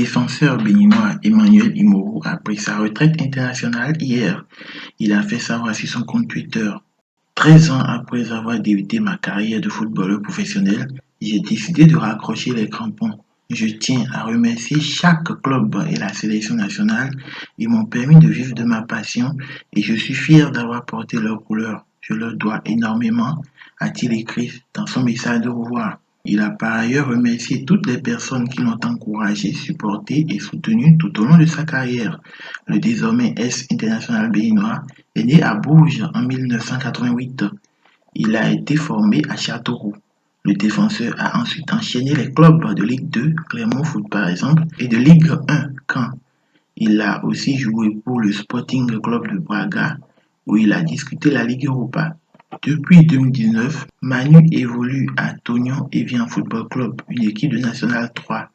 défenseur béninois Emmanuel Imoro a pris sa retraite internationale hier. Il a fait savoir sur son compte Twitter. 13 ans après avoir débuté ma carrière de footballeur professionnel, j'ai décidé de raccrocher les crampons. Je tiens à remercier chaque club et la sélection nationale. Ils m'ont permis de vivre de ma passion et je suis fier d'avoir porté leurs couleurs. Je leur dois énormément, a-t-il écrit dans son message de revoir. Il a par ailleurs remercié toutes les personnes qui l'ont encouragé, supporté et soutenu tout au long de sa carrière. Le désormais ex-international béninois est né à Bourges en 1988. Il a été formé à Châteauroux. Le défenseur a ensuite enchaîné les clubs de Ligue 2, Clermont Foot par exemple, et de Ligue 1, Caen. Il a aussi joué pour le Sporting Club de Braga, où il a disputé la Ligue Europa. Depuis 2019, Manu évolue à Tognon Evian Football Club, une équipe de National 3.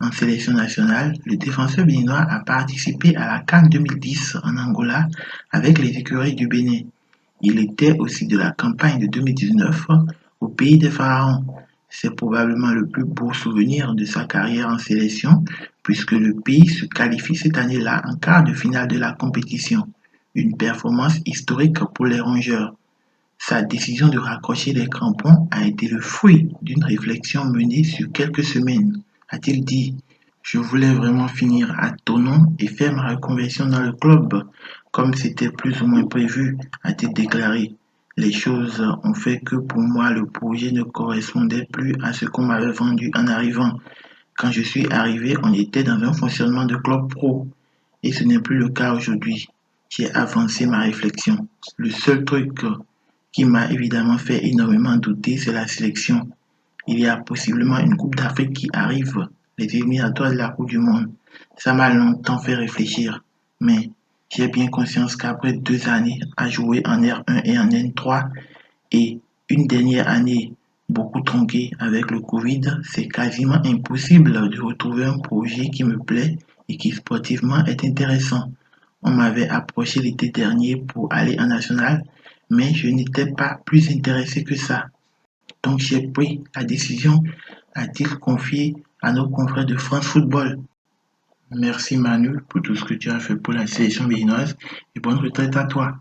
En sélection nationale, le défenseur béninois a participé à la CAN 2010 en Angola avec les écuries du Bénin. Il était aussi de la campagne de 2019 au pays des Pharaons. C'est probablement le plus beau souvenir de sa carrière en sélection puisque le pays se qualifie cette année-là en quart de finale de la compétition. Une performance historique pour les Rongeurs. Sa décision de raccrocher les crampons a été le fruit d'une réflexion menée sur quelques semaines, a-t-il dit. Je voulais vraiment finir à Tonon et faire ma reconversion dans le club, comme c'était plus ou moins prévu, a-t-il déclaré. Les choses ont fait que pour moi le projet ne correspondait plus à ce qu'on m'avait vendu en arrivant. Quand je suis arrivé, on était dans un fonctionnement de club pro et ce n'est plus le cas aujourd'hui. J'ai avancé ma réflexion. Le seul truc qui m'a évidemment fait énormément douter, c'est la sélection. Il y a possiblement une Coupe d'Afrique qui arrive, les éliminatoires de la Coupe du Monde. Ça m'a longtemps fait réfléchir, mais j'ai bien conscience qu'après 2 années à jouer en R1 et en N3 et une dernière année beaucoup tronquée avec le Covid, c'est quasiment impossible de retrouver un projet qui me plaît et qui sportivement est intéressant. On m'avait approché l'été dernier pour aller en national, mais je n'étais pas plus intéressé que ça. Donc j'ai pris la décision, a-t-il confié à nos confrères de France Football. Merci Manu pour tout ce que tu as fait pour la sélection béninoise et bonne retraite à toi.